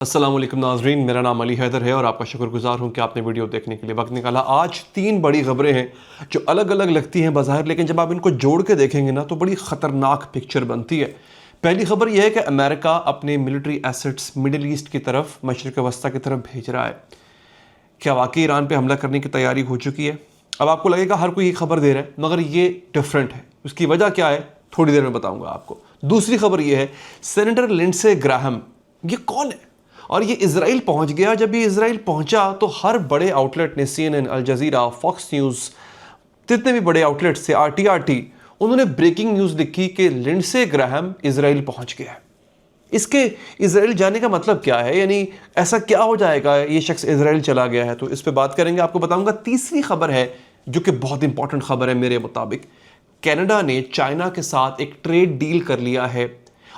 अस्सलाम वालेकुम नाज़रीन, मेरा नाम अली हैदर है और आपका शुक्रगुजार हूँ कि आपने वीडियो देखने के लिए वक्त निकाला। आज 3 बड़ी खबरें हैं जो अलग अलग लगती हैं बाज़ाहिर, लेकिन जब आप इनको जोड़ के देखेंगे ना तो बड़ी ख़तरनाक पिक्चर बनती है। पहली खबर यह है कि अमेरिका अपने मिलिट्री एसेट्स मिडिल ईस्ट की तरफ, मशरिक़ वस्ता की तरफ भेज रहा है। क्या वाकई ईरान पर हमला करने की तैयारी हो चुकी है? अब आपको लगेगा हर कोई ये खबर दे रहा है, मगर ये डिफरेंट है। उसकी वजह क्या है थोड़ी देर में बताऊँगा आपको। दूसरी खबर यह है, सेनेटर लिंडसे ग्राहम, ये कौन है और ये इजराइल पहुंच गया। जब ये इजराइल पहुंचा तो हर बड़े आउटलेट ने, CNN, Al Jazeera, Fox News, जितने भी बड़े आउटलेट्स थे, RT, उन्होंने ब्रेकिंग न्यूज़ लिखी कि लिंडसे ग्राहम इजराइल पहुंच गया है। इसके इजराइल जाने का मतलब क्या है, यानी ऐसा क्या हो जाएगा ये शख्स इजराइल चला गया है, तो इस पर बात करेंगे, आपको बताऊंगा। तीसरी खबर है जो कि बहुत इंपॉर्टेंट खबर है मेरे मुताबिक, कनाडा ने चाइना के साथ एक ट्रेड डील कर लिया है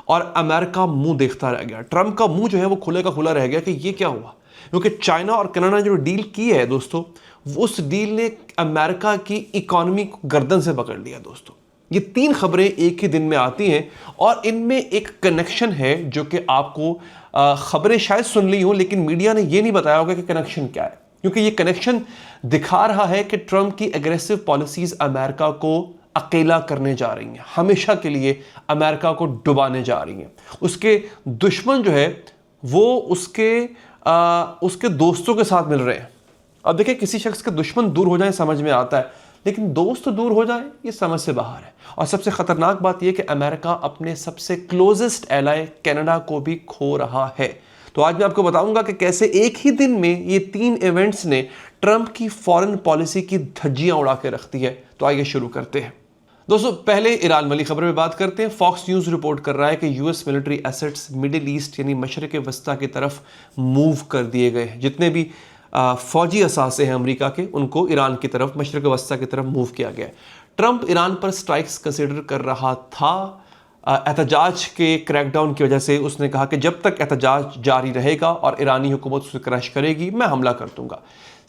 और अमेरिका मुंह देखता रह गया। ट्रंप का मुंह जो है वो खुले का खुला रह गया कि ये क्या हुआ, क्योंकि चाइना और कनाडा ने जो डील की है दोस्तों, उस डील ने अमेरिका की इकोनॉमी को गर्दन से पकड़ लिया दोस्तों। ये 3 खबरें एक ही दिन में आती हैं और इनमें एक कनेक्शन है जो कि आपको खबरें शायद सुन ली हो, लेकिन मीडिया ने ये नहीं बताया होगा कि कनेक्शन क्या है, क्योंकि ये कनेक्शन दिखा रहा है कि ट्रंप की एग्रेसिव पॉलिसीज अमेरिका को अकेला करने जा रही हैं, हमेशा के लिए अमेरिका को डुबाने जा रही हैं। उसके दुश्मन जो है वो उसके दोस्तों के साथ मिल रहे हैं। अब देखिए, किसी शख्स के दुश्मन दूर हो जाए समझ में आता है, लेकिन दोस्त दूर हो जाए ये समझ से बाहर है। और सबसे खतरनाक बात यह कि अमेरिका अपने सबसे क्लोजेस्ट एलाय कनाडा को भी खो रहा है। तो आज मैं आपको बताऊंगा कि कैसे एक ही दिन में ये 3 इवेंट्स ने ट्रंप की फॉरेन पॉलिसी की धज्जियां उड़ा के रख दी है। तो आइए शुरू करते हैं दोस्तों। पहले ईरान वाली खबर में बात करते हैं। फॉक्स न्यूज़ रिपोर्ट कर रहा है कि US military assets middle east यानी मशरिक़ वस्ता की तरफ मूव कर दिए गए हैं। जितने भी फौजी असासे हैं अमेरिका के, उनको ईरान की तरफ, मशरिक़ वस्ता की तरफ मूव किया गया है। ट्रंप ईरान पर स्ट्राइक्स कंसिडर कर रहा था एहतजाज के क्रैकडाउन की वजह से। उसने कहा कि जब तक एहतजाज जारी रहेगा और ईरानी हुकूमत उसे क्रश करेगी, मैं हमला कर दूंगा।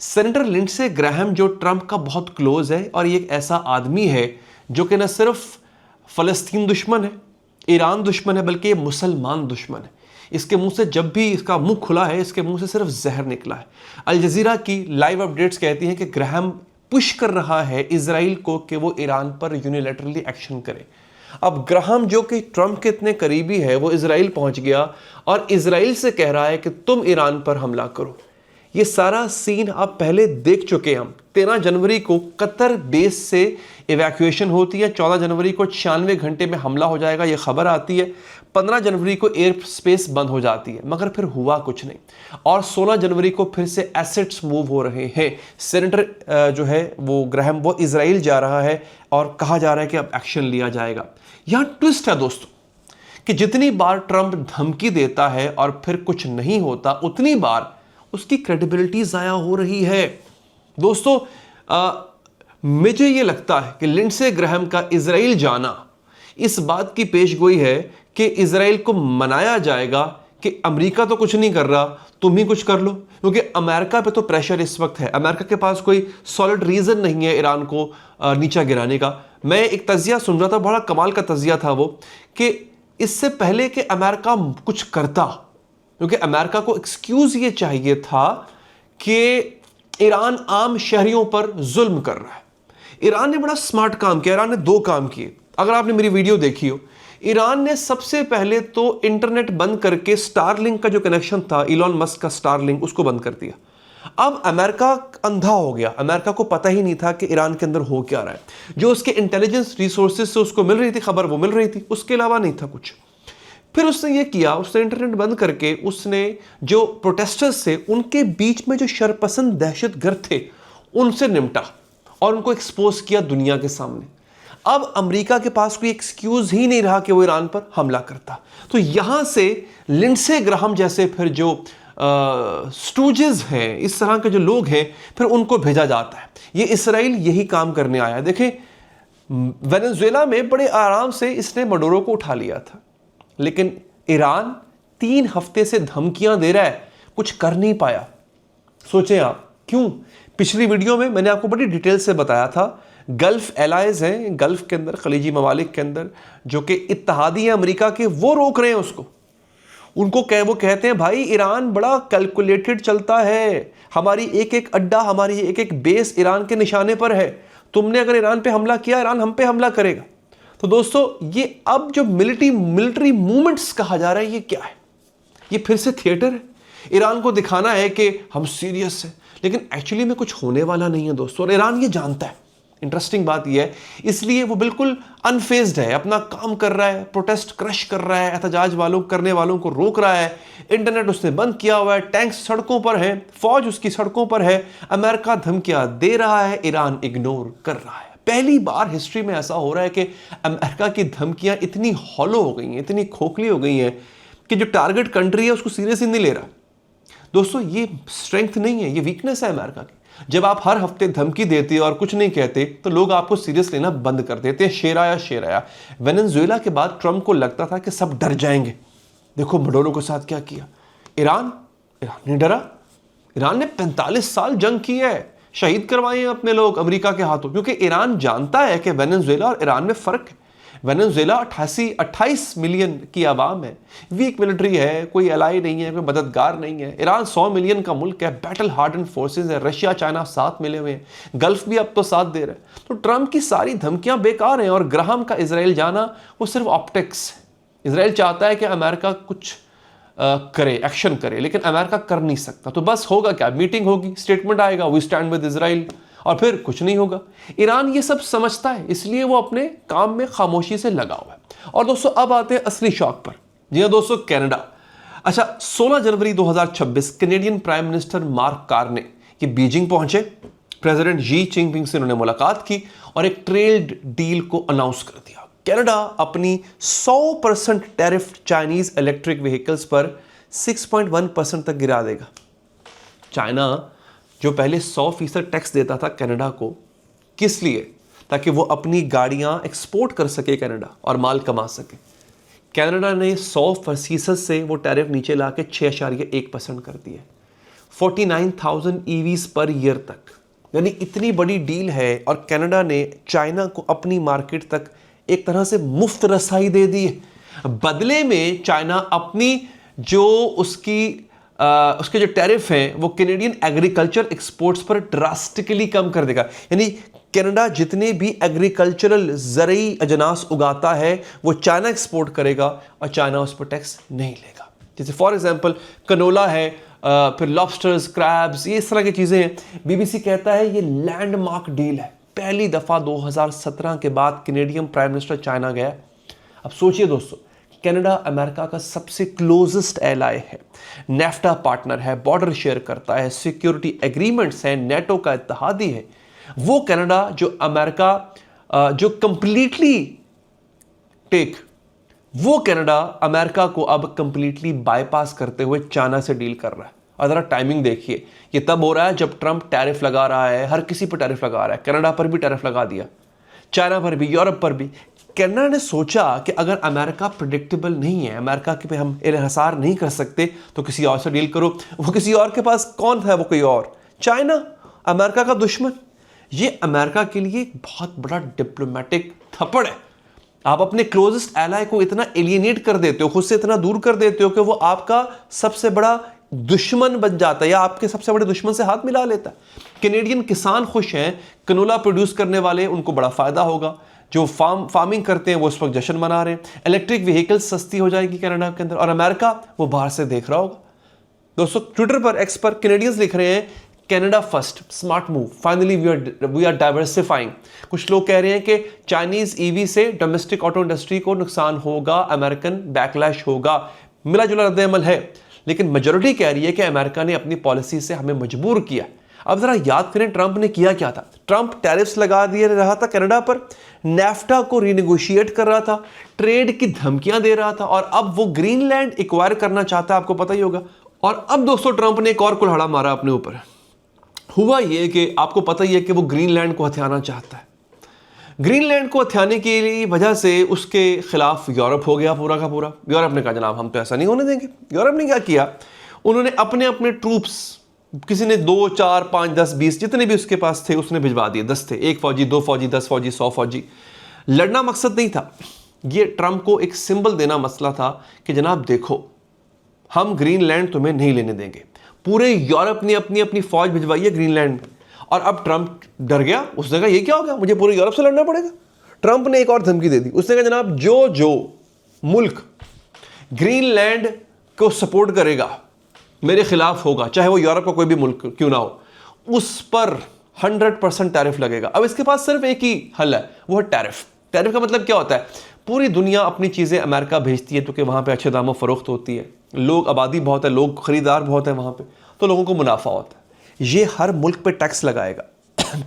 सेनेटर लिंडसे ग्राहम जो ट्रंप का बहुत क्लोज है और ये एक ऐसा आदमी है जो कि न सिर्फ फ़लस्तीन दुश्मन है, ईरान दुश्मन है, बल्कि ये मुसलमान दुश्मन है। इसके मुंह से जब भी इसका मुंह खुला है, इसके मुंह से सिर्फ जहर निकला है। अल जज़ीरा की लाइव अपडेट्स कहती हैं कि ग्राहम पुश कर रहा है इजराइल को कि वो ईरान पर यूनिलैटरली एक्शन करे। अब ग्राहम जो कि ट्रंप के इतने करीबी है, वो इजराइल पहुंच गया और इजराइल से कह रहा है कि तुम ईरान पर हमला करो। ये सारा सीन आप पहले देख चुके हैं। हम 13 जनवरी को कतर बेस से इवैक्यूएशन होती है, 14 जनवरी को 96 घंटे में हमला हो जाएगा, ये खबर आती है। 15 जनवरी को एयर स्पेस बंद हो जाती है, मगर फिर हुआ कुछ नहीं। और 16 जनवरी को फिर से एसेट्स मूव हो रहे हैं। सेनेटर जो है वो ग्राहम, वो इजराइल जा रहा है और कहा जा रहा है कि अब एक्शन लिया जाएगा। यहाँ ट्विस्ट है दोस्तों कि जितनी बार ट्रंप धमकी देता है और फिर कुछ नहीं होता, उतनी बार उसकी क्रेडिबिलिटी ज़ाया हो रही है दोस्तों। मुझे ये लगता है कि लिंडसे ग्राहम का इजराइल जाना इस बात की पेशगोई है कि इजराइल को मनाया जाएगा कि अमेरिका तो कुछ नहीं कर रहा, तुम ही कुछ कर लो, क्योंकि अमेरिका पे तो प्रेशर इस वक्त है। अमेरिका के पास कोई सॉलिड रीज़न नहीं है ईरान को नीचा गिराने का। मैं एक तजिया सुन रहा था, बड़ा कमाल का तजिया था वो, कि इससे पहले कि अमेरिका कुछ करता, क्योंकि अमेरिका को एक्सक्यूज ये चाहिए था कि ईरान आम शहरियों पर जुल्म कर रहा है। ईरान ने बड़ा स्मार्ट काम किया। ईरान ने 2 काम किए, अगर आपने मेरी वीडियो देखी हो। ईरान ने सबसे पहले तो इंटरनेट बंद करके स्टारलिंक का जो कनेक्शन था, इलॉन मस्क का स्टारलिंक, उसको बंद कर दिया। अब अमेरिका अंधा हो गया, अमेरिका को पता ही नहीं था कि ईरान के अंदर हो क्या रहा है। जो उसके इंटेलिजेंस रिसोर्सेज से उसको मिल रही थी खबर, वो मिल रही थी, उसके अलावा नहीं था कुछ। फिर उसने ये किया, उसने इंटरनेट बंद करके उसने जो प्रोटेस्टर्स थे उनके बीच में जो शरपसंद दहशतगर्द थे उनसे निपटा और उनको एक्सपोज किया दुनिया के सामने। अब अमेरिका के पास कोई एक्सक्यूज ही नहीं रहा कि वो ईरान पर हमला करता। तो यहां से लिंडसे ग्राहम जैसे फिर जो स्टूजेस हैं, इस तरह के जो लोग हैं, फिर उनको भेजा जाता है। ये इसराइल यही काम करने आया। देखें, वेनेजुएला में बड़े आराम से इसने मडोरो को उठा लिया था, लेकिन ईरान 3 हफ्ते से धमकियां दे रहा है, कुछ कर नहीं पाया। सोचें आप क्यों। पिछली वीडियो में मैंने आपको बड़ी डिटेल से बताया था, गल्फ एलाइज हैं, गल्फ के अंदर, खलीजी ममालिक के अंदर जो कि इत्तेहादी हैं अमेरिका के, वो रोक रहे हैं उसको। वो कहते हैं भाई ईरान बड़ा कैलकुलेटेड चलता है, हमारी एक एक अड्डा, हमारी एक एक बेस ईरान के निशाने पर है, तुमने अगर ईरान पे हमला किया, ईरान हम पे हमला करेगा। तो दोस्तों ये अब जो मिलिट्री मूवमेंट्स कहा जा रहा है, ये क्या है? ये फिर से थिएटर है, ईरान को दिखाना है कि हम सीरियस हैं, लेकिन एक्चुअली में कुछ होने वाला नहीं है दोस्तों, और ईरान ये जानता है। इंटरेस्टिंग बात यह है, इसलिए वो बिल्कुल अनफेज्ड है, अपना काम कर रहा है, प्रोटेस्ट क्रश कर रहा है, एहतजाज करने वालों को रोक रहा है, इंटरनेट उसने बंद किया हुआ है, टैंक्स सड़कों पर हैं, फौज उसकी सड़कों पर है, अमेरिका धमकियां दे रहा है, ईरान इग्नोर कर रहा है। पहली बार हिस्ट्री में ऐसा हो रहा है कि अमेरिका की धमकियां इतनी हॉलो हो गई हैं, इतनी खोखली हो गई हैं कि जो टारगेट कंट्री है उसको सीरियस ही नहीं ले रहा। दोस्तों ये स्ट्रेंथ नहीं है, ये वीकनेस है अमेरिका की। जब आप हर हफ्ते धमकी देते और कुछ नहीं कहते तो लोग आपको सीरियस लेना बंद कर देते हैं। शेर आया। वेनेजुएला के बाद ट्रंप को लगता था कि सब डर जाएंगे, देखो मडोरो के साथ क्या किया। ईरान नहीं डरा, ईरान ने 45 साल जंग की है, शहीद करवाए हैं अपने लोग अमेरिका के हाथों, क्योंकि ईरान जानता है कि वेनेजुएला और ईरान में फर्क है। वेनेजुएला 28 मिलियन की आवाम है, वीक मिलिट्री है, कोई एलाई नहीं है, कोई मददगार नहीं है। ईरान 100 मिलियन का मुल्क है, बैटल हार्डन फोर्सेस है, रशिया चाइना साथ मिले हुए हैं, गल्फ भी अब तो साथ दे रहा है। तो ट्रंप की सारी धमकियां बेकार हैं, और ग्राहम का इजराइल जाना वो सिर्फ ऑप्टिक्स है। इजराइल चाहता है कि अमेरिका कुछ करे, एक्शन करे, लेकिन अमेरिका कर नहीं सकता। तो बस होगा क्या, मीटिंग होगी, स्टेटमेंट आएगा, वी स्टैंड विद इजराइल, और फिर कुछ नहीं होगा। ईरान ये सब समझता है, इसलिए वो अपने काम में खामोशी से लगा हुआ है। और दोस्तों अब आते हैं असली शौक पर। जी हाँ दोस्तों, कनाडा। अच्छा, 16 जनवरी 2026 Canadian prime minister Mark Carney ये बीजिंग पहुंचे, प्रेसिडेंट शी जिनपिंग से उन्होंने मुलाकात की और एक ट्रेड डील को अनाउंस कर दिया। कनाडा अपनी 100% टैरिफ चाइनीज इलेक्ट्रिक व्हीकल्स पर 6.1% तक गिरा देगा। चाइना जो पहले 100% टैक्स देता था कनाडा को, किस लिए? ताकि वो अपनी गाड़ियां एक्सपोर्ट कर सके कनाडा और माल कमा सके। कनाडा ने 100% से वो टैरिफ नीचे ला के 6.1% कर दिए, 49,000 ईवीज पर ईयर तक। यानी इतनी बड़ी डील है, और कनाडा ने चाइना को अपनी मार्केट तक एक तरह से मुफ्त रसाई दे दी है। बदले में चाइना अपनी जो उसके जो टैरिफ हैं वो कैनेडियन एग्रीकल्चर एक्सपोर्ट्स पर ड्रास्टिकली कम कर देगा। यानी कनाडा जितने भी एग्रीकल्चरल ज़रूरी अजनास उगाता है वो चाइना एक्सपोर्ट करेगा, और चाइना उस पर टैक्स नहीं लेगा। जैसे फॉर एग्जांपल कनोला है, फिर लॉबस्टर्स, क्रैब्स, ये इस तरह की चीज़ें हैं। बीबीसी कहता है ये लैंडमार्क डील है, पहली दफ़ा 2017 के बाद कैनेडियन प्राइम मिनिस्टर चाइना गया। अब सोचिए दोस्तों, कनाडा अमेरिका का सबसे क्लोजेस्ट एलाय है, नेफ्टा पार्टनर है, बॉर्डर शेयर करता है, सिक्योरिटी एग्रीमेंट्स हैं, नेटो का इत्तेहादी है। वो कनाडा जो अमेरिका जो कंप्लीटली वो कनाडा अमेरिका को अब कंप्लीटली बाईपास करते हुए चाइना से डील कर रहा है। और ज़रा टाइमिंग देखिए, ये तब हो रहा है जब ट्रंप टैरिफ लगा रहा है, हर किसी पर टैरिफ लगा रहा है, कनाडा पर भी टैरिफ लगा दिया, चाइना पर भी, यूरोप पर भी। कनाडा ने सोचा कि अगर अमेरिका प्रेडिक्टेबल नहीं है, अमेरिका के पे हम इन्हिसार नहीं कर सकते, तो किसी और से डील करो। वो किसी और के पास कौन था? वो कोई और, चाइना, अमेरिका का दुश्मन। ये अमेरिका के लिए एक बहुत बड़ा डिप्लोमेटिक थप्पड़ है। आप अपने क्लोजेस्ट एलाय को इतना एलियनेट कर देते हो, खुद से इतना दूर कर देते हो कि वो आपका सबसे बड़ा दुश्मन बन जाता है, या आपके सबसे बड़े दुश्मन से हाथ मिला लेता है। कैनेडियन किसान खुश हैं, कनोला प्रोड्यूस करने वाले, उनको बड़ा फायदा होगा। जो फार्मिंग करते हैं वो इस वक्त जश्न मना रहे हैं। इलेक्ट्रिक व्हीकल सस्ती हो जाएगी कनाडा के अंदर, और अमेरिका वो बाहर से देख रहा होगा। दोस्तों ट्विटर पर, एक्स पर कैनेडियंस लिख रहे हैं, Canada first, smart move, finally we are diversifying. कुछ लोग कह रहे हैं कि चाइनीज ईवी से डोमेस्टिक ऑटो इंडस्ट्री को नुकसान होगा, अमेरिकन बैकलैश होगा। मिला जुला रद्द-ए-अमल है, लेकिन मेजोरिटी कह रही है कि अमेरिका ने अपनी पॉलिसी से हमें मजबूर किया। अब जरा याद करें ट्रंप ने किया क्या था। ट्रंप टैरिफ्स लगा दिए रहा था कनाडा पर, नेफ्टा को रिनेगोशिएट कर रहा था, ट्रेड की धमकियां दे रहा था, और अब वो ग्रीनलैंड एक्वायर करना चाहता है, आपको पता ही होगा। और अब दोस्तों ट्रंप ने एक और कुल्हाड़ा मारा अपने ऊपर। हुआ ये कि आपको पता ही है कि वो ग्रीनलैंड को हथियाना चाहता है। ग्रीनलैंड को हथियाने की वजह से उसके खिलाफ यूरोप हो गया पूरा का पूरा। यूरोप ने कहा जनाब हम तो ऐसा नहीं होने देंगे। यूरोप ने क्या किया, उन्होंने अपने अपने ट्रूप्स, किसी ने 2, 4, 5, 10, 20 जितने भी उसके पास थे उसने भिजवा दिए। 10 थे, 1 फौजी, 2 फौजी, 10 फौजी, 100 फौजी। लड़ना मकसद नहीं था, ये ट्रंप को एक सिंबल देना मसला था कि जनाब देखो हम ग्रीनलैंड तुम्हें नहीं लेने देंगे। पूरे यूरोप ने अपनी अपनी फौज भिजवाई है ग्रीनलैंड में, और अब ट्रंप डर गया। उसने कहा ये क्या हो गया, मुझे पूरे यूरोप से लड़ना पड़ेगा। ट्रंप ने एक और धमकी दे दी। उसने कहा जनाब जो मुल्क ग्रीनलैंड को सपोर्ट करेगा मेरे खिलाफ होगा, चाहे वो यूरोप का कोई भी मुल्क क्यों ना हो, उस पर 100% टैरिफ लगेगा। अब इसके पास सिर्फ एक ही हल है, वो है टैरिफ। टैरिफ का मतलब क्या होता है, पूरी दुनिया अपनी चीज़ें अमेरिका भेजती है तो कि वहाँ पे अच्छे दामों फरोख्त होती है, लोग आबादी बहुत है, लोग खरीदार बहुत है वहाँ पे, तो लोगों को मुनाफा होता है। ये हर मुल्क पे टैक्स लगाएगा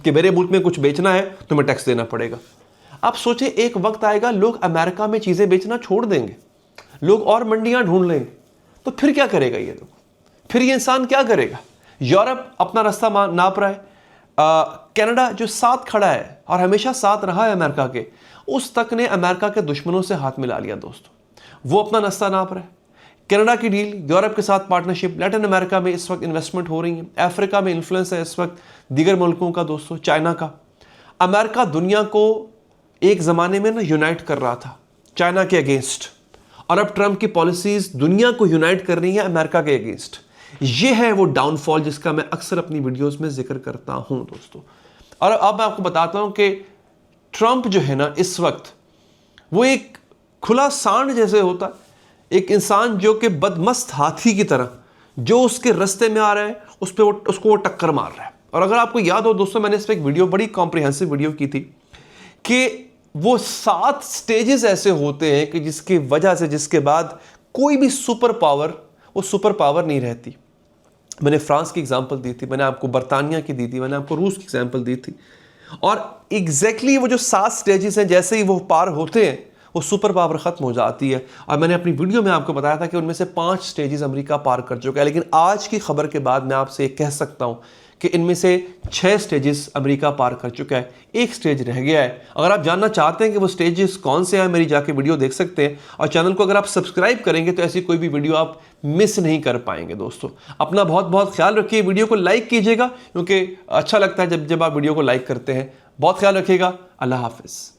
कि मेरे मुल्क में कुछ बेचना है तो मैं टैक्स देना पड़ेगा। आप सोचे एक वक्त आएगा लोग अमेरिका में चीज़ें बेचना छोड़ देंगे, लोग और मंडियाँ ढूंढ लेंगे, तो फिर क्या करेगा ये लोग, फिर ये इंसान क्या करेगा। यूरोप अपना रास्ता नाप रहा है, कनाडा जो साथ खड़ा है और हमेशा साथ रहा है अमेरिका के, उस तक ने अमेरिका के दुश्मनों से हाथ मिला लिया दोस्तों, वो अपना रास्ता नाप रहा है। कनाडा की डील, यूरोप के साथ पार्टनरशिप, लैटिन अमेरिका में इस वक्त इन्वेस्टमेंट हो रही है, अफ्रीका में इन्फ्लुएंस है इस वक्त दीगर मुल्कों का दोस्तों, चाइना का। अमेरिका दुनिया को एक ज़माने में ना यूनाइट कर रहा था चाइना के अगेंस्ट, और अब ट्रंप की पॉलिसीज दुनिया को यूनाइट कर रही है अमेरिका के अगेंस्ट। ये है वो डाउनफॉल जिसका मैं अक्सर अपनी वीडियोस में जिक्र करता हूं दोस्तों। और अब मैं आपको बताता हूं कि ट्रंप जो है ना इस वक्त वो एक खुला सांड जैसे होता है, एक इंसान जो कि बदमस्त हाथी की तरह जो उसके रास्ते में आ रहा है उसको वो टक्कर मार रहा है। और अगर आपको याद हो दोस्तों, मैंने इस पर एक वीडियो, बड़ी कॉम्प्रिहेंसिव वीडियो की थी कि वो 7 स्टेजेस ऐसे होते हैं कि जिसकी वजह से, जिसके बाद कोई भी सुपर पावर वो सुपर पावर नहीं रहती। मैंने फ्रांस की एग्जांपल दी थी, मैंने आपको बरतानिया की दी थी, मैंने आपको रूस की एग्जांपल दी थी। और एग्जैक्टली वो जो 7 स्टेजेस हैं, जैसे ही वो पार होते हैं वो सुपर पावर ख़त्म हो जाती है। और मैंने अपनी वीडियो में आपको बताया था कि उनमें से 5 स्टेजेस अमेरिका पार कर चुका है, लेकिन आज की खबर के बाद मैं आपसे ये कह सकता हूँ कि इनमें से 6 स्टेजेस अमेरिका पार कर चुका है, एक स्टेज रह गया है। अगर आप जानना चाहते हैं कि वो स्टेजेस कौन से हैं, मेरी जाके वीडियो देख सकते हैं। और चैनल को अगर आप सब्सक्राइब करेंगे तो ऐसी कोई भी वीडियो आप मिस नहीं कर पाएंगे दोस्तों। अपना बहुत बहुत ख्याल रखिए, वीडियो को लाइक कीजिएगा क्योंकि अच्छा लगता है जब आप वीडियो को लाइक करते हैं। बहुत ख्याल रखिएगा, अल्लाह हाफिज़।